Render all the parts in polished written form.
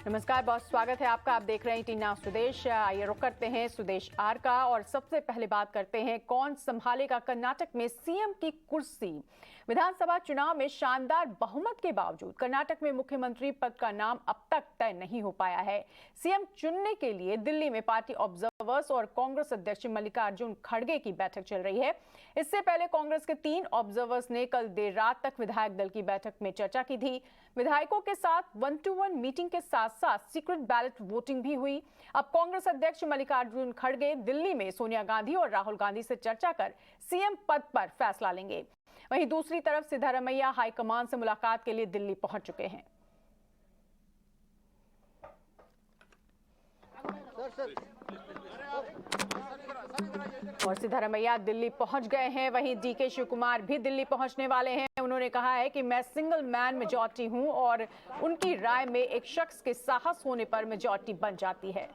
नमस्कार, बहुत स्वागत है आपका। आप देख रहे हैं टीना स्वदेश। आइए रुक करते हैं स्वदेश आर का और सबसे पहले बात करते हैं कौन संभालेगा कर्नाटक में सीएम की कुर्सी। विधानसभा चुनाव में शानदार बहुमत के बावजूद कर्नाटक में मुख्यमंत्री पद का नाम अब तक तय नहीं हो पाया है। सीएम चुनने के लिए दिल्ली में पार्टी ऑब्जर्वर्स और कांग्रेस अध्यक्ष मल्लिकार्जुन खड़गे की बैठक चल रही है। इससे पहले कांग्रेस के 3 ऑब्जर्वर्स ने कल देर रात तक विधायक दल की बैठक में चर्चा की थी। विधायकों के साथ 1-to-1 मीटिंग के साथ साथ सीक्रेट बैलेट वोटिंग भी हुई। अब कांग्रेस अध्यक्ष मल्लिकार्जुन खड़गे दिल्ली में सोनिया गांधी और राहुल गांधी से चर्चा कर सीएम पद पर फैसला लेंगे। वहीं दूसरी तरफ सिद्धारमैया हाईकमान से मुलाकात के लिए दिल्ली पहुंच चुके हैं। और सिद्धारमैया दिल्ली पहुंच गए हैं। वहीं डीके शिव कुमार भी दिल्ली पहुंचने वाले हैं। उन्होंने कहा है कि मैं सिंगल मैन मेजॉरिटी हूं और उनकी राय में एक शख्स के साहस होने पर मेजॉरिटी बन जाती है।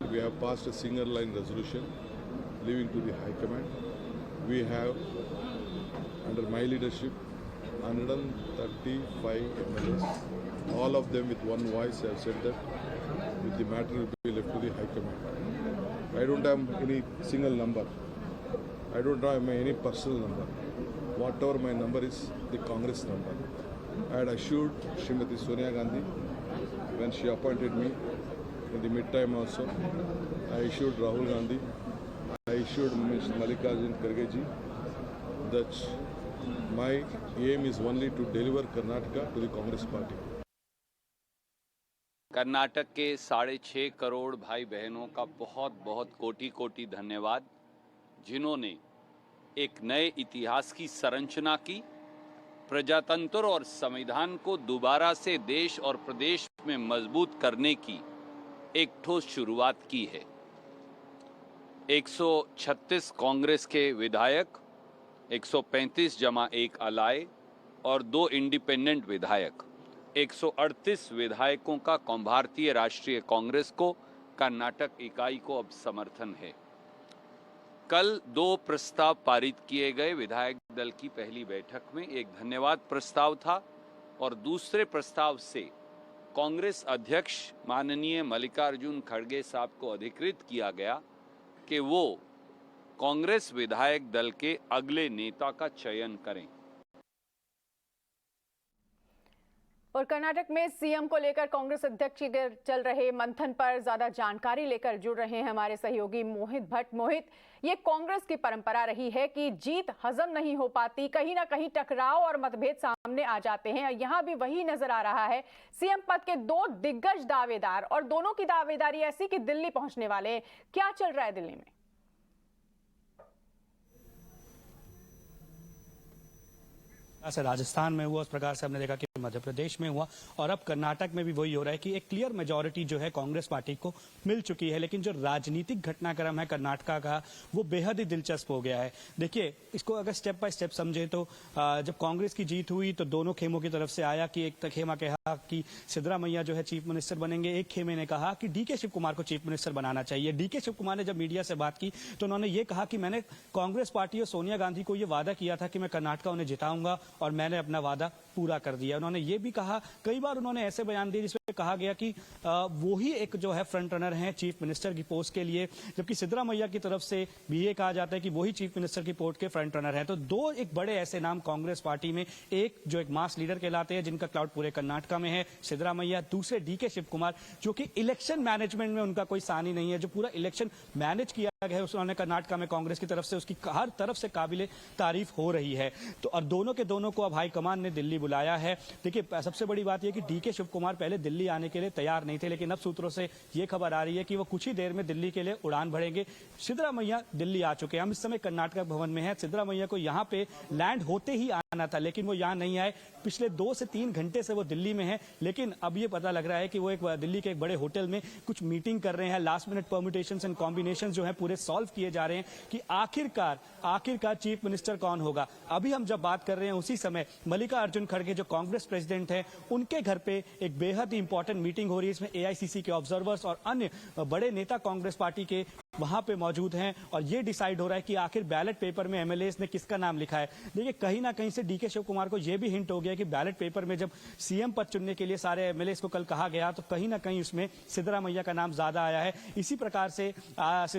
We have passed a single line resolution leaving to the High Command. We have, under my leadership, 135 MLAs. All of them with one voice have said that the matter will be left to the High Command. I don't have any single number. I don't have any personal number. Whatever my number is, the Congress number. I had assured Srimati Sonia Gandhi when she appointed me in the mid-time also. I issued Rahul Gandhi, I issued Mr. Mallikarjun Kharge ji that my aim is only to deliver Karnataka to the Congress party. Karnataka के 6.5 करोड़ भाई बहनों का बहुत बहुत कोटि कोटि धन्यवाद, जिन्होंने एक नए इतिहास की संरचना की, प्रजातंत्र और संविधान को दोबारा से देश और प्रदेश में मजबूत करने की एक ठोस शुरुआत की है। 136 कांग्रेस के विधायक, 135 जमा 1 अलाय और 2 इंडिपेंडेंट विधायक, 138 विधायकों का भारतीय राष्ट्रीय कांग्रेस को कर्नाटक इकाई को अब समर्थन है। कल 2 प्रस्ताव पारित किए गए। विधायक दल की पहली बैठक में एक धन्यवाद प्रस्ताव था और दूसरे प्रस्ताव से कांग्रेस अध्यक्ष माननीय मल्लिकार्जुन खड़गे साहब को अधिकृत किया गया कि वो कांग्रेस विधायक दल के अगले नेता का चयन करें। और कर्नाटक में सीएम को लेकर कांग्रेस अध्यक्ष के चल रहे मंथन पर ज्यादा जानकारी लेकर जुड़ रहे हैं हमारे सहयोगी मोहित भट्ट। मोहित, ये कांग्रेस की परंपरा रही है कि जीत हजम नहीं हो पाती, कहीं ना कहीं टकराव और मतभेद सामने आ जाते हैं। यहां भी वही नजर आ रहा है। सीएम पद के 2 दिग्गज दावेदार और दोनों की दावेदारी ऐसी कि दिल्ली पहुंचने वाले हैं। क्या चल रहा है दिल्ली में? से राजस्थान में हुआ, उस प्रकार से हमने देखा कि मध्य प्रदेश में हुआ और अब कर्नाटक में भी वही हो रहा है कि एक क्लियर मेजॉरिटी जो है कांग्रेस पार्टी को मिल चुकी है। लेकिन जो राजनीतिक घटनाक्रम है कर्नाटक का, वो बेहद ही दिलचस्प हो गया है। देखिए, इसको अगर स्टेप बाय स्टेप समझे तो जब कांग्रेस की जीत हुई तो दोनों खेमों की तरफ से आया कि एक खेमा कहा कि सिद्धरामैया जो है चीफ मिनिस्टर बनेंगे, एक खेमे ने कहा कि डीके शिव कुमार को चीफ मिनिस्टर बनाना चाहिए। डीके शिव कुमार ने जब मीडिया से बात की तो उन्होंने ये कहा कि मैंने कांग्रेस पार्टी और सोनिया गांधी को ये वादा किया था कि मैं कर्नाटक उन्हें जिताऊंगा और मैंने अपना वादा पूरा कर दिया। उन्होंने ये भी कहा, कई बार उन्होंने ऐसे बयान दिए जिसमें कहा गया कि वो ही एक जो है फ्रंट रनर हैं चीफ मिनिस्टर की पोस्ट के लिए, जबकि सिद्धरामैया की तरफ से भी ये कहा जाता है कि वही चीफ मिनिस्टर की पोस्ट के फ्रंट रनर हैं। तो 2 एक बड़े ऐसे नाम कांग्रेस पार्टी में, एक जो एक मास लीडर कहलाते हैं जिनका क्लाउड पूरे कर्नाटक में है, सिद्धरामैया, दूसरे डीके शिव कुमार जो कि इलेक्शन मैनेजमेंट में उनका कोई सानी नहीं है, जो पूरा इलेक्शन मैनेज किया गया है उन्होंने कर्नाटक में कांग्रेस की तरफ से, उसकी हर तरफ से काबिले तारीफ हो रही है। तो और दोनों के दोनों को अब हाईकमान ने दिल्ली बुलाया है। देखिए, सबसे बड़ी बात यह कि डीके शिव कुमार पहले दिल्ली आने के लिए तैयार नहीं थे, लेकिन अब सूत्रों से यह खबर आ रही है कि वो कुछ ही देर में दिल्ली के लिए उड़ान भरेंगे। सिद्धरामैया दिल्ली आ चुके हैं। हम इस समय कर्नाटक भवन में हैं। सिद्धरामैया को यहां पे लैंड होते ही आना था, लेकिन वो यहां नहीं आए। पिछले 2 से 3 घंटे से वो दिल्ली में है, लेकिन अब ये पता लग रहा है कि वो एक दिल्ली के एक बड़े होटल में कुछ मीटिंग कर रहे हैं। Last minute permutations and combinations जो है पूरे सॉल्व किए जा रहे हैं कि आखिरकार चीफ मिनिस्टर कौन होगा। अभी हम जब बात कर रहे हैं उसी समय मल्लिकार्जुन खड़गे जो कांग्रेस प्रेसिडेंट हैं, उनके घर पे एक बेहद ही इंपॉर्टेंट मीटिंग हो रही है। इसमें एआईसीसी के ऑब्जर्वर्स और अन्य बड़े नेता कांग्रेस पार्टी के वहां पे मौजूद हैं और ये डिसाइड हो रहा है कि आखिर बैलेट पेपर में एमएलएस ने किसका नाम लिखा है। देखिए कहीं ना कहीं से डीके शिव कुमार को यह भी हिंट हो गया कि बैलेट पेपर में जब सीएम पद चुनने के लिए सारे एमएलएस को कल कहा गया तो कहीं ना कहीं उसमें सिद्धरामैया का नाम ज्यादा आया है। इसी प्रकार से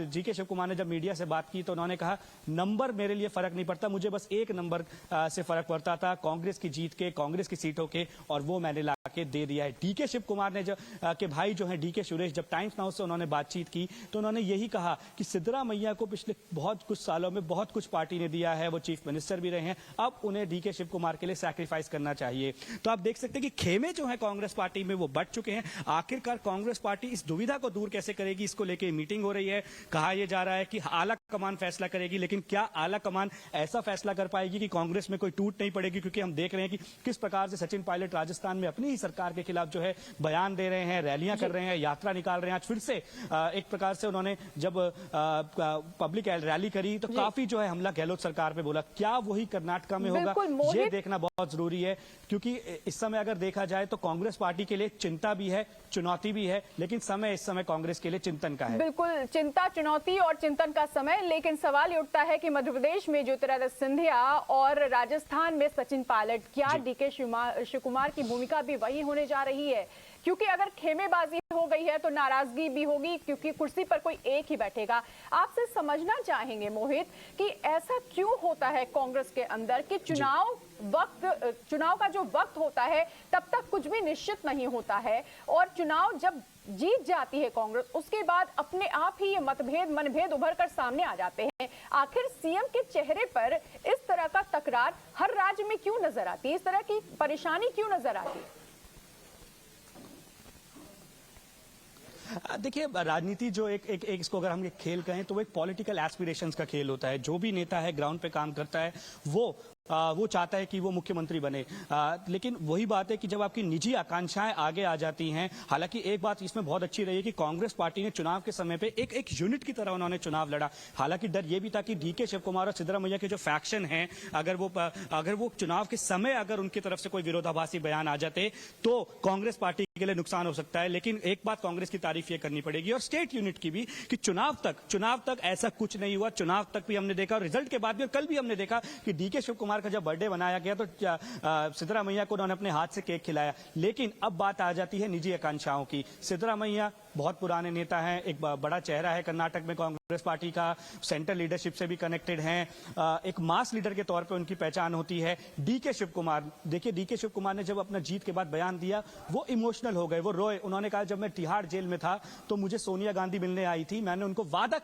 डीके शिव कुमार ने जब मीडिया से बात की तो उन्होंने कहा नंबर मेरे लिए फर्क नहीं पड़ता, मुझे बस एक नंबर से फर्क पड़ता था, कांग्रेस की जीत के, कांग्रेस की सीटों के, और वो मैंने ला के दे दिया है। डीके शिव कुमार ने के भाई जो है डीके सुरेश, जब टाइम्स नाउ से उन्होंने बातचीत की तो उन्होंने यही कहा कि सिद्धरामैया को पिछले बहुत कुछ सालों में बहुत कुछ पार्टी ने दिया है, वो चीफ मिनिस्टर भी रहे हैं, अब उन्हें डीके शिव कुमार के लिए सैक्रिफाइस करना चाहिए। तो आप देख सकते हैं कि खेमे जो है कांग्रेस पार्टी में वो बढ़ चुके हैं। आखिरकार कांग्रेस पार्टी इस दुविधा को दूर कैसे करेगी, इसको लेकर मीटिंग हो रही है। कहा यह जा रहा है कि आला कमान फैसला करेगी, लेकिन क्या आला कमान ऐसा फैसला कर पाएगी कि कांग्रेस में कोई टूट नहीं पड़ेगी? क्योंकि हम देख रहे हैं कि किस प्रकार से सचिन पायलट राजस्थान में अपनी ही सरकार के खिलाफ जो है बयान दे रहे हैं, रैलियां कर रहे हैं, यात्रा निकाल रहे हैं। आज फिर से एक प्रकार से उन्होंने जब पब्लिक रैली करी तो काफी जो है हमला गहलोत सरकार पे बोला। क्या वही कर्नाटका में होगा, ये देखना बहुत जरूरी है, क्योंकि इस समय अगर देखा जाए तो कांग्रेस पार्टी के लिए चिंता भी है, चुनौती भी है, लेकिन समय इस समय कांग्रेस के लिए चिंतन का है। बिल्कुल चिंता, चुनौती और चिंतन का समय। लेकिन सवाल ये उठता है कि मध्य प्रदेश में ज्योतिरादित्य सिंधिया और राजस्थान में सचिन पायलट, क्या डीके शिव कुमार की भूमिका भी वही होने जा रही है? क्योंकि अगर खेमेबाजी हो गई है तो नाराजगी भी होगी, क्योंकि कुर्सी पर कोई एक ही बैठेगा। आपसे समझना चाहेंगे मोहित कि ऐसा क्यों होता है कांग्रेस के अंदर कि चुनाव का जो वक्त होता है तब तक कुछ भी निश्चित नहीं होता है, और चुनाव जब जीत जाती है कांग्रेस उसके बाद अपने आप ही ये मनभेद उभर कर सामने आ जाते हैं। आखिर सीएम के चेहरे पर इस तरह का तकरार हर राज्य में क्यों नजर आती है? इस तरह की परेशानी क्यों नजर आती है? देखिए राजनीति जो एक इसको अगर हम एक खेल कहें तो वो एक पॉलिटिकल एस्पिरेशंस का खेल होता है। जो भी नेता है ग्राउंड पे काम करता है वो चाहता है कि वो मुख्यमंत्री बने, लेकिन वही बात है कि जब आपकी निजी आकांक्षाएं आगे आ जाती हैं। हालांकि एक बात इसमें बहुत अच्छी रही है कि कांग्रेस पार्टी ने चुनाव के समय पे एक यूनिट की तरह उन्होंने चुनाव लड़ा। हालांकि डर ये भी था कि डीके शिव कुमार और सिद्धरामैया के जो फैक्शन हैं, अगर वो चुनाव के समय अगर उनकी तरफ से कोई विरोधाभासी बयान आ जाते तो कांग्रेस पार्टी के लिए नुकसान हो सकता है। लेकिन एक बात कांग्रेस की तारीफ ये करनी पड़ेगी और स्टेट यूनिट की भी कि चुनाव तक ऐसा कुछ नहीं हुआ। चुनाव तक भी हमने देखा और रिजल्ट के बाद भी, और कल भी हमने देखा कि डीके शिव कुमार का जब बर्थडे मनाया गया तो सिद्धरामैया को उन्होंने अपने हाथ से केक खिलाया। लेकिन अब बात आ जाती है निजी आकांक्षाओं की। सिद्धरामैया बहुत पुराने नेता हैं, एक बड़ा चेहरा है कर्नाटक में कांग्रेस पार्टी का, सेंट्रल लीडरशिप से भी कनेक्टेड हैं, एक मास लीडर के तौर पे उनकी पहचान होती है। डीके शिव कुमार, देखिए डीके शिव कुमार ने जब अपना जीत के बाद बयान दिया वो इमोशनल हो गए, वो रोए। उन्होंने कहा जब मैं तिहाड़ जेल में था तो मुझे सोनिया गांधी मिलने आई थी, मैंने उनको वादा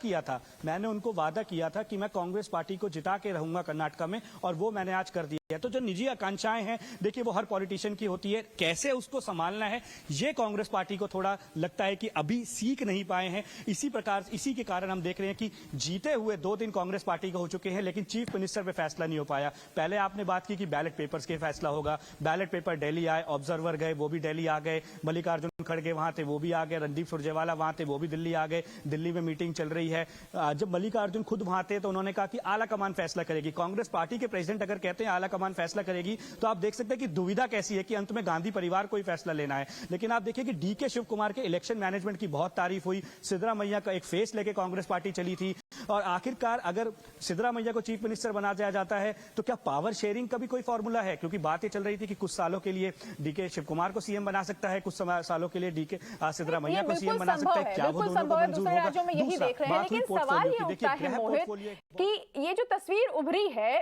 किया था कि मैं कांग्रेस पार्टी को जिता के रहूंगा कर्नाटका में, और वो मैंने आज कर दिया। तो जो निजी आकांक्षाएं हैं देखिए वो हर पॉलिटिशियन की होती है, कैसे उसको संभालना है ये कांग्रेस पार्टी को थोड़ा लगता है कि अभी सीख नहीं पाए हैं। इसी के कारण हम देख रहे हैं कि जीते हुए 2 दिन कांग्रेस पार्टी के हो चुके हैं, लेकिन चीफ मिनिस्टर पे फैसला नहीं हो पाया। पहले आपने बात की कि बैलेट पेपर्स के फैसला होगा, बैलेट पेपर दिल्ली आए, ऑब्जर्वर गए वो भी दिल्ली आ गए, मल्लिकार्जुन खड़गे वहां थे वो भी आ गए, रणदीप सुरजेवाला वहां थे वो भी दिल्ली आ गए, दिल्ली में मीटिंग चल रही है। जब मल्लिकार्जुन खुद वहां थे तो उन्होंने कहा कि आला कमान फैसला करेगी। कांग्रेस पार्टी के प्रेसिडेंट अगर कहते हैं आला कमान फैसला करेगी तो आप देख सकते हैं कि दुविधा कैसी है कि अंत में गांधी परिवार को ही फैसला लेना है। लेकिन आप देखिए कि डीके शिव कुमार के इलेक्शन मैनेजमेंट की बहुत तारीफ हुई, सिद्धरामैया का एक फेस लेके कांग्रेस पार्टी चली थी, और आखिरकार अगर सिद्धरामैया को चीफ मिनिस्टर बना दिया जाता है तो क्या पावर शेयरिंग का भी कोई फॉर्मूला है? क्योंकि बात ये चल रही थी कि कुछ सालों के लिए डीके शिव कुमार को सीएम बना सकता है, कुछ सालों के लिए डीके सिद्धरामैया को सीएम बना सकता है। क्या वो दोनों को मंजूर होगा? यही देख रहे हैं। लेकिन सवाल ये उठता है मोहित कि ये जो तस्वीर उभरी है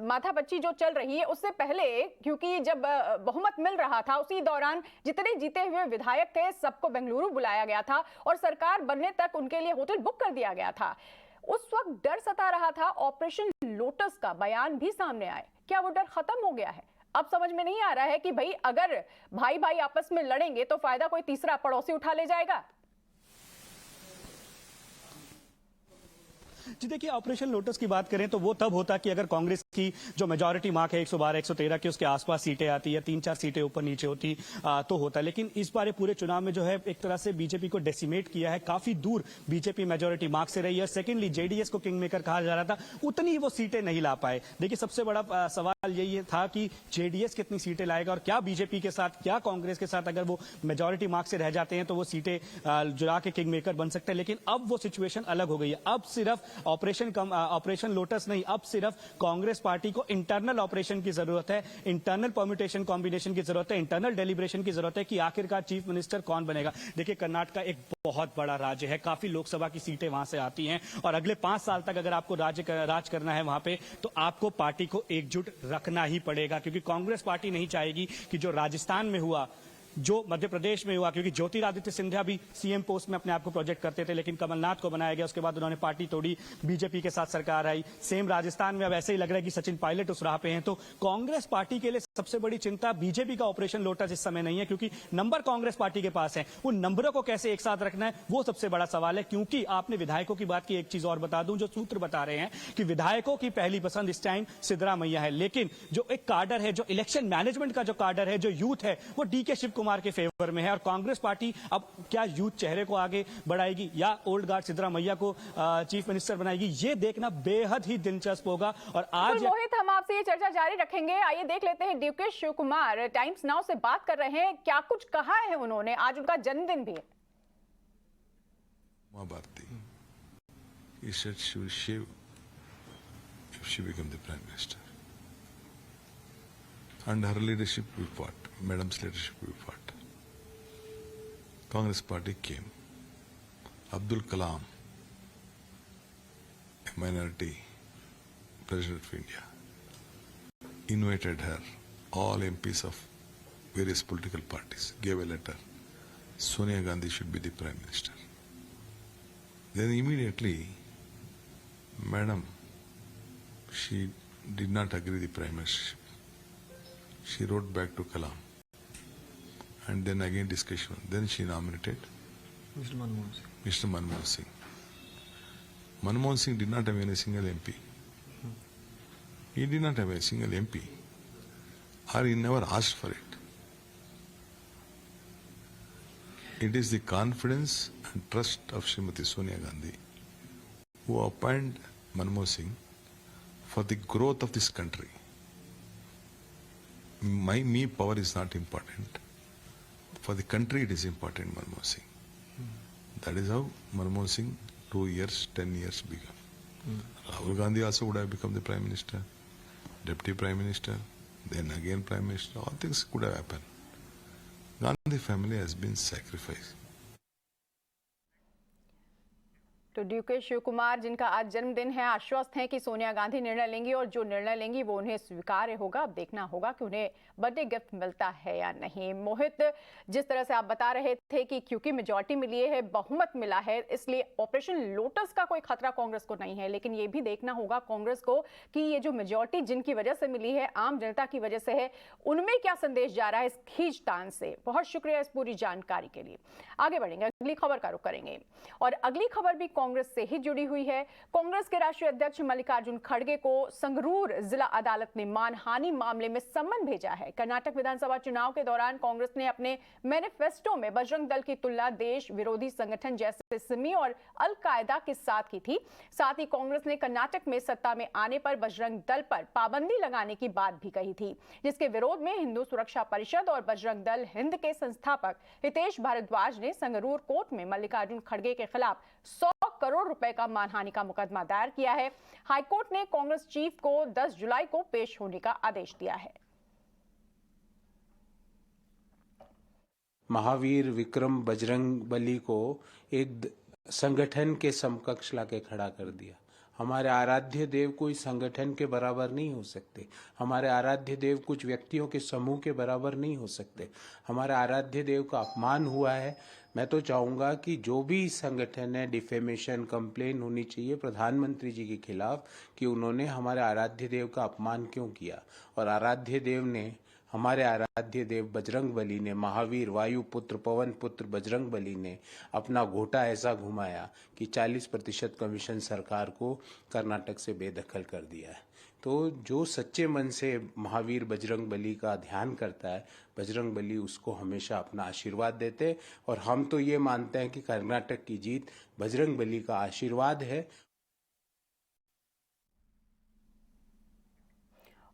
माथापच्ची जो चल रही है उससे पहले, क्योंकि जब बहुमत मिल रहा था उसी दौरान जितने जीते हुए विधायक थे सबको बेंगलुरु बुलाया गया था और सरकार बनने तक उनके लिए होटल बुक कर दिया गया था। उस वक्त डर सता रहा था, ऑपरेशन लोटस का बयान भी सामने आए। क्या वो डर खत्म हो गया है? अब समझ में नहीं आ रहा है कि भाई अगर भाई भाई आपस में लड़ेंगे तो फायदा कोई तीसरा पड़ोसी उठा ले जाएगा। जी देखिए, ऑपरेशन लोटस की बात करें तो वो तब होता कि अगर कांग्रेस की की जो मेजॉरिटी मार्क है 112 113 की, उसके आसपास सीटें आती है, 3-4 सीटें ऊपर नीचे होती तो होता है। लेकिन इस बार पूरे चुनाव में जो है एक तरह से बीजेपी को डेसिमेट किया है, काफी दूर बीजेपी मेजॉरिटी मार्क से रही है। सेकेंडली जेडीएस को किंग मेकर कहा जा रहा था, उतनी ही वो सीटें नहीं ला पाए। देखिए सबसे बड़ा सवाल यही था कि जेडीएस कितनी सीटें लाएगा और क्या बीजेपी के साथ, क्या कांग्रेस के साथ अगर वो मेजॉरिटी मार्क से रह जाते हैं तो वो सीटें जुड़ा के किंग मेकर बन सकते हैं। लेकिन अब वो सिचुएशन अलग हो गई है। अब सिर्फ ऑपरेशन लोटस नहीं, अब सिर्फ कांग्रेस पार्टी को इंटरनल ऑपरेशन की जरूरत है, इंटरनल परम्यूटेशन कॉम्बिनेशन की जरूरत है, इंटरनल डेलिब्रेशन की जरूरत है कि आखिरकार चीफ मिनिस्टर कौन बनेगा। देखिए कर्नाटक एक बहुत बड़ा राज्य है, काफी लोकसभा की सीटें वहां से आती हैं और अगले 5 साल तक अगर आपको राज करना है वहां पे तो आपको पार्टी को एकजुट रखना ही पड़ेगा, क्योंकि कांग्रेस पार्टी नहीं चाहेगी कि जो राजस्थान में हुआ, जो मध्य प्रदेश में हुआ, क्योंकि ज्योतिरादित्य सिंधिया भी सीएम पोस्ट में अपने आप को प्रोजेक्ट करते थे, लेकिन कमलनाथ को बनाया गया, उसके बाद उन्होंने पार्टी तोड़ी, बीजेपी के साथ सरकार आई। सेम राजस्थान में अब ऐसे ही लग रहा है कि सचिन पायलट उस राह पे हैं। तो कांग्रेस पार्टी के लिए सबसे बड़ी चिंता बीजेपी का ऑपरेशन लोटस इस समय नहीं है, क्योंकि नंबर कांग्रेस पार्टी के पास है। उन नंबरों को कैसे एक साथ रखना है वो सबसे बड़ा सवाल है। क्योंकि आपने विधायकों की बात की, एक चीज और बता दूं, जो सूत्र बता रहे हैं कि विधायकों की पहली पसंद इस टाइम सिद्धरामैया है, लेकिन जो एक कार्डर है, जो इलेक्शन मैनेजमेंट का जो कार्डर है, जो यूथ है, वो डीके शिव कुमार के फेवर में है। और कांग्रेस पार्टी अब क्या यूथ चेहरे को आगे बढ़ाएगी या ओल्ड गार्ड सिद्धरामैया को चीफ मिनिस्टर बनाएगी, ये देखना बेहद ही दिलचस्प होगा। और आज मोहित, हम आपसे ये चर्चा जारी रखेंगे। आइए देख लेते हैं DK Shivakumar Times Now से बात कर रहे हैं, क्या कुछ कहा है उन्होंने, आज उनका जन्मदिन भी है। He said she will shave if she become the prime minister. And her leadership we fought, Madam's leadership we fought. Congress party came. Abdul Kalam, a minority president of India, invited her, all MPs of various political parties, gave a letter. Sonia Gandhi should be the prime minister. Then immediately, Madam, she did not agree the prime ministership. She wrote back to Kalam. And then again discussion. Then she nominated Mr. Manmohan Singh. Manmohan Singh did not have any single MP. He did not have a single MP. Or he never asked for it. It is the confidence and trust of Srimati Sonia Gandhi who appointed Manmohan Singh for the growth of this country. Me power is not important. For the country it is important, Manmohan Singh. That is how Manmohan Singh 2 years, 10 years become. Rahul Gandhi also would have become the prime minister, deputy prime minister, then again prime minister. All things could have happened. Gandhi family has been sacrificed. तो DK Shiv Kumar, जिनका आज जन्मदिन है, आश्वस्त हैं कि सोनिया गांधी निर्णय लेंगी और जो निर्णय लेंगी वो उन्हें स्वीकार्य होगा। अब देखना होगा कि उन्हें बर्थडे गिफ्ट मिलता है या नहीं। मोहित, जिस तरह से आप बता रहे थे कि क्योंकि मेजॉरिटी मिली है, बहुमत मिला है, इसलिए ऑपरेशन लोटस का कोई खतरा कांग्रेस को नहीं है। लेकिन ये भी देखना होगा कांग्रेस को कि ये जो मेजॉरिटी जिनकी वजह से मिली है, आम जनता की वजह से है, उनमें क्या संदेश जा रहा है इस खींचतान से। बहुत शुक्रिया इस पूरी जानकारी के लिए। आगे बढ़ेंगे, अगली खबर का रुख करेंगे और अगली खबर भी कांग्रेस से ही जुड़ी हुई है। कांग्रेस के राष्ट्रीय अध्यक्ष मल्लिकार्जुन खड़गे को संगरूर जिला अदालत ने मानहानि मामले में सम्मन भेजा है। कर्नाटक विधानसभा चुनाव के दौरान कांग्रेस ने अपने मैनिफेस्टो में बजरंग दल की तुलना देश विरोधी संगठन जैसे सिमी और अल कायदा के साथ की थी। साथ ही कांग्रेस ने कर्नाटक में सत्ता में आने पर बजरंग दल पर पाबंदी लगाने की बात भी कही थी, जिसके विरोध में हिंदू सुरक्षा परिषद और बजरंग दल हिंद के संस्थापक हितेश भारद्वाज ने संगरूर कोर्ट में मल्लिकार्जुन खड़गे के खिलाफ 100 करोड़ रुपए का मानहानि का मुकदमा दायर किया है। हाईकोर्ट ने कांग्रेस चीफ को 10 जुलाई को पेश होने का आदेश दिया है। महावीर विक्रम बजरंगबली को एक संगठन के समकक्ष लाके खड़ा कर दिया। हमारे आराध्य देव कोई संगठन के बराबर नहीं हो सकते। हमारे आराध्य देव कुछ व्यक्तियों के समूह के बराबर नहीं हो सकते। हमारे आराध्य देव का अपमान हुआ है। मैं तो चाहूँगा कि जो भी संगठन है, डिफेमेशन कंप्लेन होनी चाहिए प्रधानमंत्री जी के खिलाफ कि उन्होंने हमारे आराध्य देव का अपमान क्यों किया। और आराध्य देव ने, हमारे आराध्य देव बजरंगबली ने, महावीर वायु पुत्र पवन पुत्र बजरंगबली ने अपना घोटा ऐसा घुमाया कि 40% कमीशन सरकार को कर्नाटक से बेदखल कर दिया है। तो जो सच्चे मन से महावीर बजरंग बली का ध्यान करता है, बजरंग बली उसको हमेशा अपना आशीर्वाद देते हैं। और हम तो ये मानते हैं कि कर्नाटक की जीत बजरंग बली का आशीर्वाद है।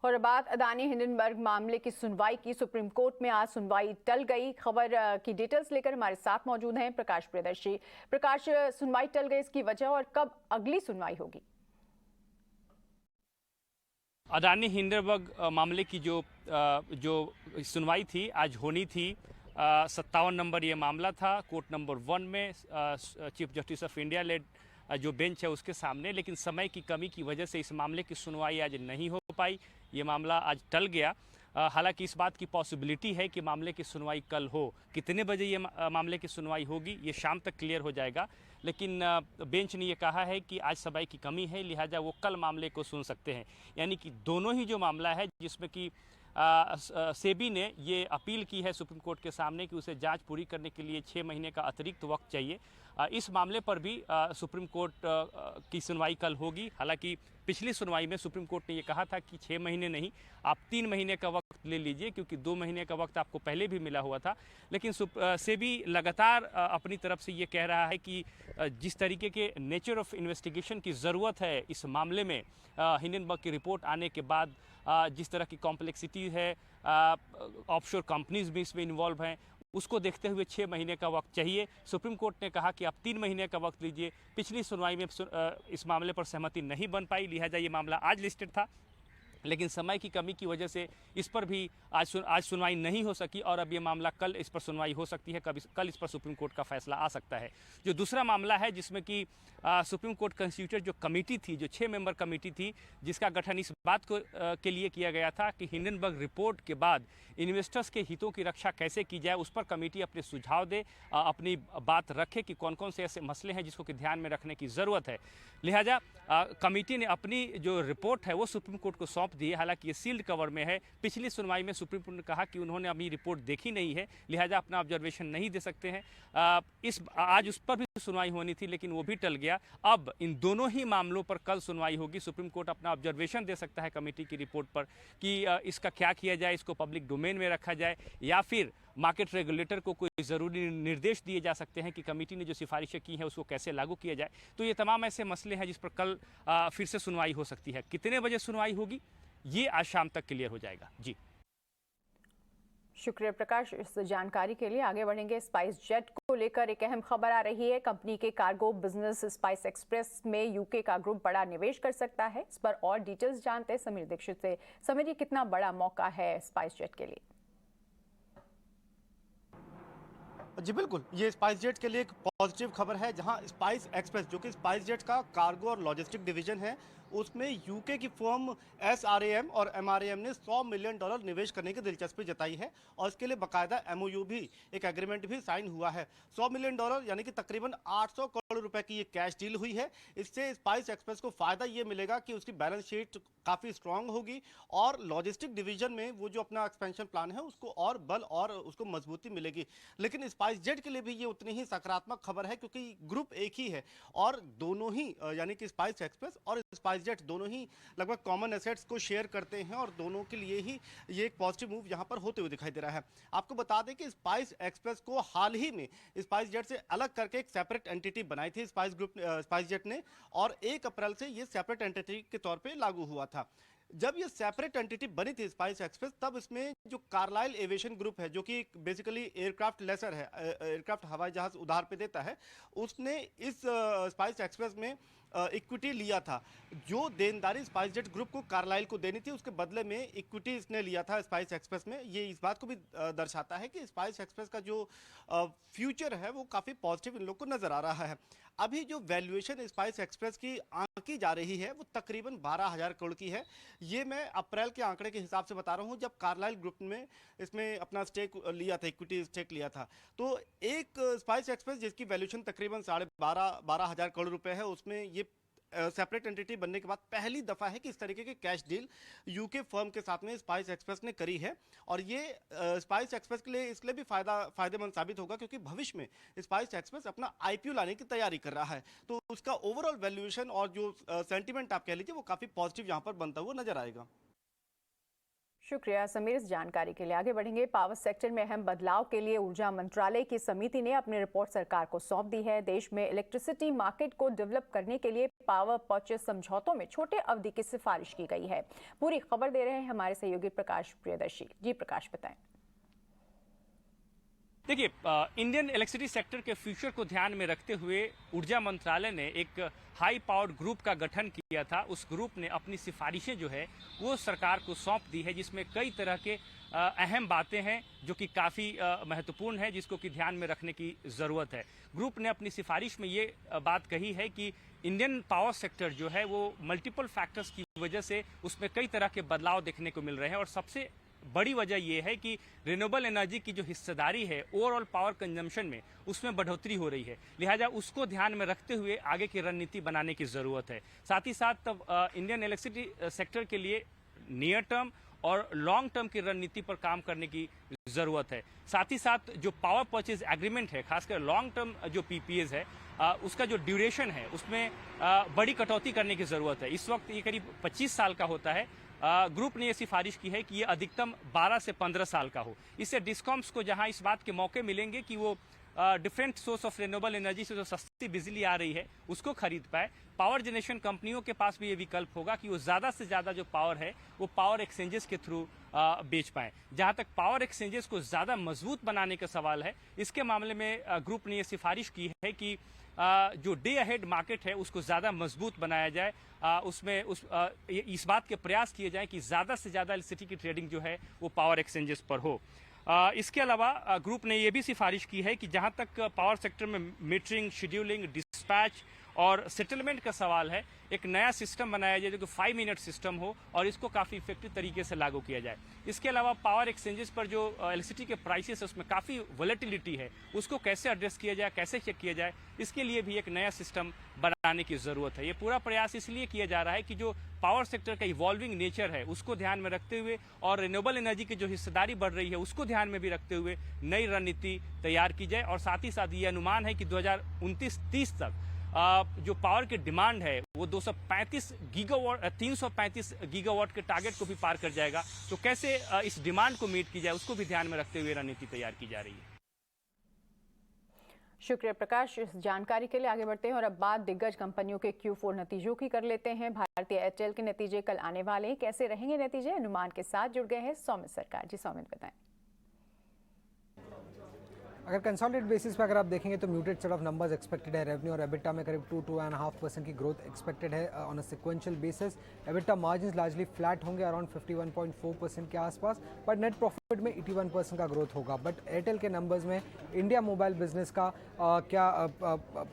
और बात अदानी हिंडनबर्ग मामले की सुनवाई की। सुप्रीम कोर्ट में आज सुनवाई टल गई। खबर की डिटेल्स लेकर हमारे साथ मौजूद हैं प्रकाश प्रियदर्शी। प्रकाश, सुनवाई टल गई, इसकी वजह और कब अगली सुनवाई होगी? अदानी हिंडनबर्ग मामले की जो सुनवाई थी आज होनी थी। 57 नंबर ये मामला था। कोर्ट नंबर 1 में chief justice of India lead जो बेंच है उसके सामने, लेकिन समय की कमी की वजह से इस मामले की सुनवाई आज नहीं हो पाई। ये मामला आज टल गया। हालांकि इस बात की पॉसिबिलिटी है कि मामले की सुनवाई कल हो। कितने बजे ये मामले की सुनवाई होगी ये शाम तक क्लियर हो जाएगा, लेकिन बेंच ने ये कहा है कि आज समय की कमी है, लिहाजा वो कल मामले को सुन सकते हैं। यानी कि दोनों ही जो मामला है जिसमें कि सेबी ने ये अपील की है सुप्रीम कोर्ट के सामने कि उसे जांच पूरी करने के लिए 6 महीने का अतिरिक्त वक्त चाहिए, इस मामले पर भी सुप्रीम कोर्ट की सुनवाई कल होगी। हालांकि पिछली सुनवाई में सुप्रीम कोर्ट ने ये कहा था कि 6 महीने नहीं, आप 3 महीने का वक्त ले लीजिए, क्योंकि 2 महीने का वक्त आपको पहले भी मिला हुआ था। लेकिन सेबी लगातार अपनी तरफ से ये कह रहा है कि जिस तरीके के नेचर ऑफ इन्वेस्टिगेशन की ज़रूरत है इस मामले में, हिंडनबर्ग की रिपोर्ट आने के बाद जिस तरह की कॉम्प्लेक्सिटी है, ऑफशोर कंपनीज भी इसमें इन्वॉल्व हैं, उसको देखते हुए 6 महीने का वक्त चाहिए। सुप्रीम कोर्ट ने कहा कि आप 3 महीने का वक्त लीजिए। पिछली सुनवाई में इस मामले पर सहमति नहीं बन पाई, लिहाजा ये मामला आज लिस्टेड था, लेकिन समय की कमी की वजह से इस पर भी आज सुनवाई नहीं हो सकी और अब ये मामला कल इस पर सुनवाई हो सकती है। कल इस पर सुप्रीम कोर्ट का फैसला आ सकता है। जो दूसरा मामला है जिसमें कि सुप्रीम कोर्ट कंस्टिट्यूटेड जो कमेटी थी, जो 6 मेंबर कमेटी थी, जिसका गठन इस बात के लिए किया गया था कि हिंडनबर्ग रिपोर्ट के बाद इन्वेस्टर्स के हितों की रक्षा कैसे की जाए, उस पर कमेटी अपने सुझाव दे, अपनी बात रखे कि कौन कौन से ऐसे मसले हैं जिसको कि ध्यान में रखने की ज़रूरत है। लिहाजा कमेटी ने अपनी जो रिपोर्ट है वो सुप्रीम कोर्ट को सौंप दी है। हालांकि ये सील्ड कवर में है। पिछली सुनवाई में सुप्रीम कोर्ट ने कहा कि उन्होंने अभी रिपोर्ट देखी नहीं है, लिहाजा अपना ऑब्जर्वेशन नहीं दे सकते हैं। आज उस पर भी सुनवाई होनी थी, लेकिन वो भी टल गया। अब इन दोनों ही मामलों पर कल सुनवाई होगी। सुप्रीम कोर्ट अपना ऑब्जर्वेशन दे सकता है कमेटी की रिपोर्ट पर कि इसका क्या किया जाए, इसको पब्लिक डोमेन में रखा जाए, या फिर मार्केट रेगुलेटर को कोई ज़रूरी निर्देश दिए जा सकते हैं कि कमेटी ने जो सिफारिशें की हैं उसको कैसे लागू किया जाए। तो ये तमाम ऐसे मसले हैं जिस पर कल फिर से सुनवाई हो सकती है। कितने बजे सुनवाई होगी ये आज शाम तक क्लियर हो जाएगा। जी, शुक्रिया प्रकाश इस जानकारी के लिए। आगे बढ़ेंगे। स्पाइस जेट को लेकर एक अहम खबर आ रही है। कंपनी के कार्गो बिजनेस स्पाइस एक्सप्रेस में यूके का ग्रुप बड़ा निवेश कर सकता है। इस पर और डिटेल्स जानते हैं समीर दीक्षित से। समीर, ये कितना बड़ा मौका है स्पाइस जेट के लिए? जी बिल्कुल, ये स्पाइस जेट के लिए एक पॉजिटिव खबर है, जहां स्पाइस एक्सप्रेस जो कि स्पाइस जेट का कार्गो और लॉजिस्टिक डिवीजन है, उसमें यूके की फर्म SRAM और MRAM ने $100 मिलियन निवेश करने की दिलचस्पी जताई है और इसके लिए बाकायदा MOU भी, एक एग्रीमेंट भी साइन हुआ है। $100 मिलियन यानी कि तकरीबन 800 करोड़ रुपए की ये कैश डील हुई है। इससे स्पाइस एक्सप्रेस को फायदा ये मिलेगा कि उसकी बैलेंस शीट काफ़ी स्ट्रांग होगी और लॉजिस्टिक डिवीजन में वो जो अपना एक्सपेंशन प्लान है उसको और बल और उसको मजबूती मिलेगी। लेकिन स्पाइस जेट के लिए भी ये उतनी ही सकारात्मक खबर है, क्योंकि ग्रुप एक ही है और दोनों ही यानी कि स्पाइस एक्सप्रेस और स्पाइस जेट दोनों ही लगभग कॉमन एसेट्स को शेयर करते हैं और दोनों के लिए ही ये एक पॉजिटिव मूव यहां पर होते हुए दिखाई दे रहा है। आपको बता दें कि स्पाइस एक्सप्रेस को हाल ही में स्पाइस जेट से अलग करके एक सेपरेट एंटिटी बनाई थी स्पाइस जेट ने, और 1 अप्रैल से ये सेपरेट एंटिटी के तौर पे लागू हुआ था। जब ये सेपरेट एंटिटी बनी थी स्पाइस एक्सप्रेस, तब इसमें जो कार्लाइल एविएशन ग्रुप है, जो कि बेसिकली एयरक्राफ्ट लेसर है, एयरक्राफ्ट हवाई जहाज उधार पे देता है, उसने इस स्पाइस एक्सप्रेस में इक्विटी लिया था। जो देनदारी स्पाइस जेट ग्रुप को कार्लाइल को देनी थी, उसके बदले में इक्विटी इसने लिया था स्पाइस एक्सप्रेस में। ये इस बात को भी दर्शाता है कि स्पाइस एक्सप्रेस का जो फ्यूचर है वो काफ़ी पॉजिटिव इन लोग को नज़र आ रहा है। अभी जो वैल्यूएशन स्पाइस एक्सप्रेस की आंकी जा रही है वो तकरीबन 12,000 करोड़ की है। ये मैं अप्रैल के आंकड़े के हिसाब से बता रहा हूँ, जब कार्लाइल ग्रुप में इसमें अपना स्टेक लिया था, इक्विटी स्टेक लिया था। तो एक स्पाइस एक्सप्रेस जिसकी वैल्यूएशन तकरीबन 12,500 करोड़ रुपए है, उसमें ये सेपरेट एंटिटी बनने के बाद पहली दफा है कि इस तरीके की कैश डील यूके फर्म के साथ में स्पाइस एक्सप्रेस ने करी है। और ये स्पाइस एक्सप्रेस के लिए इसलिए भी फायदेमंद साबित होगा क्योंकि भविष्य में स्पाइस एक्सप्रेस अपना आईपीओ लाने की तैयारी कर रहा है, तो उसका ओवरऑल वैल्यूएशन और जो सेंटीमेंट आप कह लीजिए वो काफी पॉजिटिव यहाँ पर बनता हुआ नजर आएगा। शुक्रिया समीर इस जानकारी के लिए। आगे बढ़ेंगे। पावर सेक्टर में अहम बदलाव के लिए ऊर्जा मंत्रालय की समिति ने अपनी रिपोर्ट सरकार को सौंप दी है। देश में इलेक्ट्रिसिटी मार्केट को डेवलप करने के लिए पावर परचेज समझौतों में छोटे अवधि की सिफारिश की गई है। पूरी खबर दे रहे हैं हमारे सहयोगी प्रकाश प्रियदर्शी। जी प्रकाश, बताएं। देखिए, इंडियन इलेक्ट्रिसिटी सेक्टर के फ्यूचर को ध्यान में रखते हुए ऊर्जा मंत्रालय ने एक हाई पावर्ड ग्रुप का गठन किया था। उस ग्रुप ने अपनी सिफारिशें जो है वो सरकार को सौंप दी है, जिसमें कई तरह के अहम बातें हैं जो कि काफ़ी महत्वपूर्ण है, जिसको कि ध्यान में रखने की ज़रूरत है। ग्रुप ने अपनी सिफारिश में ये बात कही है कि इंडियन पावर सेक्टर जो है वो मल्टीपल फैक्टर्स की वजह से उसमें कई तरह के बदलाव देखने को मिल रहे हैं, और सबसे बड़ी वजह यह है कि रिन्यूएबल एनर्जी की जो हिस्सेदारी है ओवरऑल पावर कंजम्पशन में, उसमें बढ़ोतरी हो रही है। लिहाजा उसको ध्यान में रखते हुए आगे की रणनीति बनाने की ज़रूरत है। साथ ही साथ इंडियन इलेक्ट्रिसिटी सेक्टर के लिए नियर टर्म और लॉन्ग टर्म की रणनीति पर काम करने की ज़रूरत है। साथ ही साथ जो पावर परचेज एग्रीमेंट है, खासकर लॉन्ग टर्म जो पीपीएज है, उसका जो ड्यूरेशन है उसमें बड़ी कटौती करने की ज़रूरत है। इस वक्त ये करीब 25 साल का होता है। ग्रुप ने यह सिफारिश की है कि ये अधिकतम 12 से 15 साल का हो। इससे डिस्कॉम्स को जहां इस बात के मौके मिलेंगे कि वो different source of renewable energy से जो सस्ती बिजली आ रही है उसको खरीद पाए। पावर जनरेशन कंपनियों के पास भी ये विकल्प होगा कि वो ज़्यादा से ज़्यादा जो पावर है वो पावर एक्सचेंजेस के थ्रू बेच पाएँ। जहाँ तक पावर एक्सचेंजेस को ज़्यादा मजबूत बनाने का सवाल है, इसके मामले में ग्रुप ने ये सिफारिश की है कि जो डे अहेड मार्केट है उसको ज़्यादा मजबूत बनाया जाए। उसमें इस बात के प्रयास किए जाएं कि ज़्यादा से ज़्यादा इलेक्ट्रिसिटी की ट्रेडिंग जो है वो पावर एक्सचेंजेस पर हो। इसके अलावा ग्रुप ने ये भी सिफारिश की है कि जहां तक पावर सेक्टर में मीटरिंग, शेड्यूलिंग, डिस्पैच और सेटलमेंट का सवाल है, एक नया सिस्टम बनाया जाए जो कि 5 मिनट सिस्टम हो और इसको काफ़ी इफेक्टिव तरीके से लागू किया जाए। इसके अलावा पावर एक्सचेंजेस पर जो इलेक्ट्रिसिटी के प्राइसेस है उसमें काफ़ी वॉलेटिलिटी है, उसको कैसे एड्रेस किया जाए, कैसे चेक किया जाए, इसके लिए भी एक नया सिस्टम बनाने की ज़रूरत है। ये पूरा प्रयास इसलिए किया जा रहा है कि जो पावर सेक्टर का इवॉल्विंग नेचर है उसको ध्यान में रखते हुए और रिन्यूएबल एनर्जी की जो हिस्सेदारी बढ़ रही है उसको ध्यान में भी रखते हुए नई रणनीति तैयार की जाए। और साथ ही साथ ये अनुमान है कि 2029-30 तक जो पावर की डिमांड है वो 335 गीगावाट के टारगेट को भी पार कर जाएगा। तो कैसे इस डिमांड को मीट की जाए उसको भी ध्यान में रखते हुए रणनीति तैयार की जा रही है। शुक्रिया प्रकाश इस जानकारी के लिए। आगे बढ़ते हैं और अब बात दिग्गज कंपनियों के Q4 नतीजों की कर लेते हैं। भारतीय एयरटेल के नतीजे कल आने वाले हैं। कैसे रहेंगे नतीजे, अनुमान के साथ जुड़ गए हैं सौमित सरकार। जी सौमित, बताएं। अगर कंसोलिडेटेड बेसिस पे अगर आप देखेंगे तो muted set of numbers expected है। रेवेन्यू और एबिटा में करीब 2-2.5% की ग्रोथ एक्सपेक्टेड है on a sequential basis. EBITDA margins largely flat होंगे अराउंड 51.4% के आसपास, बट नेट प्रॉफिट में 81% का ग्रोथ होगा। बट एयरटेल के नंबर्स में इंडिया मोबाइल बिजनेस का क्या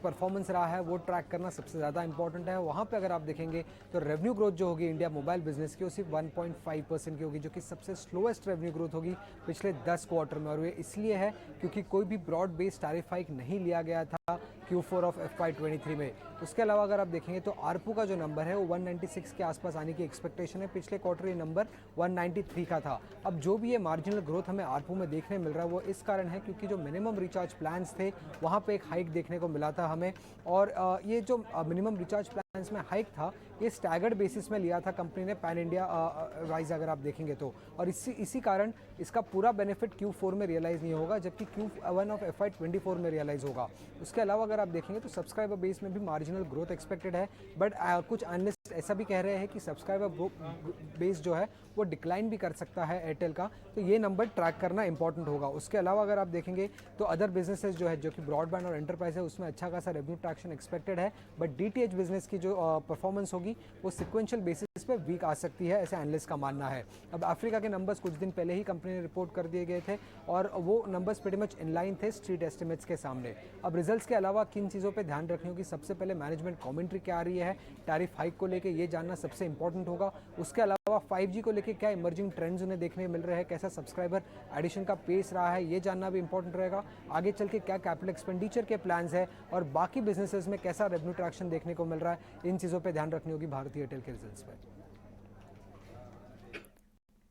परफॉर्मेंस रहा है वो ट्रैक करना सबसे ज़्यादा इंपॉर्टेंट है। वहाँ पर अगर आप देखेंगे तो रेवेन्यू ग्रोथ जो होगी इंडिया मोबाइल बिजनेस की वो सिर्फ 1.5% की होगी, जो कि सबसे स्लोएस्ट रेवेन्यू ग्रोथ होगी पिछले 10 क्वार्टर में। और ये इसलिए है क्योंकि कोई भी ब्रॉड बेस्ड टैरिफ हाइक नहीं लिया गया था Q4 ऑफ FY23 में। उसके अलावा अगर आप देखेंगे तो आरपू का जो नंबर है वो 196 के आसपास आने की एक्सपेक्टेशन है। पिछले क्वार्टर ये नंबर 193 का था। अब जो भी ये मार्जिनल ग्रोथ हमें आरपू में देखने मिल रहा है वो इस कारण है क्योंकि जो मिनिमम रिचार्ज प्लान्स थे वहाँ पे एक हाइक देखने को मिला था हमें। और ये जो मिनिमम रिचार्ज प्लान्स में हाइक था ये स्टैगर्ड बेसिस में लिया था कंपनी ने पैन इंडिया वाइज अगर आप देखेंगे तो, और इसी कारण इसका पूरा बेनिफिट Q4 में रियलाइज़ नहीं होगा जबकि Q1 ऑफ FY24 में रियलाइज़ होगा। उसके अलावा अगर आप देखेंगे तो सब्सक्राइबर बेस में भी मार्जिनल ग्रोथ एक्सपेक्टेड है, बट कुछ एनालिस्ट ऐसा भी कह रहे हैं कि सब्सक्राइबर बेस जो है वो डिक्लाइन भी कर सकता है एयरटेल का, तो ये नंबर ट्रैक करना इंपॉर्टेंट होगा। उसके अलावा अगर आप देखेंगे तो अदर बिजनेसेस जो है जो कि ब्रॉडबैंड और एंटरप्राइज है उसमें अच्छा खासा रेवेन्यू ट्रैक्शन एक्सपेक्टेड है, बट DTH बिजनेस की जो परफॉर्मेंस होगी वो सिक्वेंशियल बेसिस पे वीक आ सकती है, ऐसा एनालिस्ट का मानना है। अब अफ्रीका के नंबर्स कुछ दिन पहले ही कंपनी ने रिपोर्ट कर दिए गए थे और वो numbers pretty much in line थे स्ट्रीट एस्टिमेट्स के सामने। अब रिजल्ट्स के अलावा किन चीज़ों पे ध्यान रखनी होगी, सबसे पहले मैनेजमेंट कमेंट्री क्या आ रही है टैरिफ हाइक को लेके, ये जानना सबसे इंपॉर्टेंट होगा। उसके अलावा अलावा 5G को लेकर क्या इमर्जिंग ट्रेंड्स उन्हें देखने मिल रहे हैं, कैसा सब्सक्राइबर एडिशन का पेस रहा है, ये जानना भी इंपॉर्टेंट रहेगा। आगे चल के क्या कैपिटल एक्सपेंडिचर के प्लान्स है और बाकी बिजनेसेस में कैसा रेवेन्यू ट्रैक्शन देखने को मिल रहा है, इन चीज़ों पर ध्यान रखनी होगी भारतीय एयरटेल के रिजल्ट्स पर।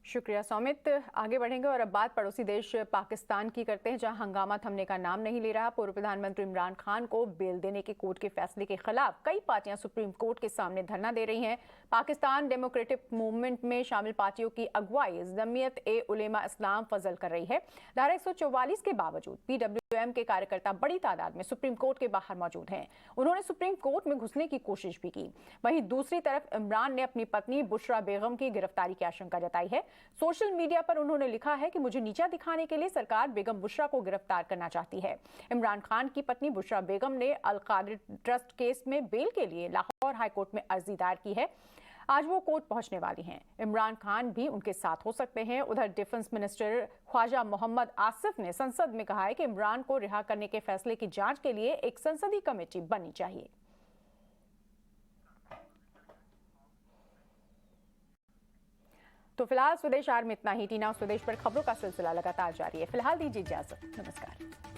शुक्रिया सौमित। आगे बढ़ेंगे और अब बात पड़ोसी देश पाकिस्तान की करते हैं, जहां हंगामा थमने का नाम नहीं ले रहा। पूर्व प्रधानमंत्री इमरान खान को बेल देने के कोर्ट के फैसले के खिलाफ कई पार्टियां सुप्रीम कोर्ट के सामने धरना दे रही हैं। पाकिस्तान डेमोक्रेटिक मूवमेंट में शामिल पार्टियों की अगुवाई जमीयत ए उलेमा इस्लाम फजल कर रही है। धारा 144 के बावजूद PWM के कार्यकर्ता बड़ी तादाद में सुप्रीम कोर्ट के बाहर मौजूद हैं। उन्होंने सुप्रीम कोर्ट में घुसने की कोशिश भी की। वहीं दूसरी तरफ इमरान ने अपनी पत्नी बुशरा बेगम की गिरफ्तारी की आशंका जताई है। सोशल मीडिया पर उन्होंने लिखा है कि मुझे नीचा दिखाने के लिए सरकार बेगम बुशरा को गिरफ्तार करना चाहती है। इमरान खान की पत्नी बुशरा बेगम ने अल कादिर ट्रस्ट केस में बेल के लिए लाहौर हाईकोर्ट में अर्जी दायर की है। आज वो कोर्ट पहुंचने वाली हैं। इमरान खान भी उनके साथ हो सकते हैं। उधर डिफेंस मिनिस्टर ख्वाजा मोहम्मद आसिफ ने संसद में कहा है कि इमरान को रिहा करने के फैसले की जांच के लिए एक संसदीय कमेटी बननी चाहिए। तो फिलहाल स्वदेश आर में इतना ही। टीना स्वदेश पर खबरों का सिलसिला लगातार जारी है। फिलहाल दीजिए इजाजत, नमस्कार।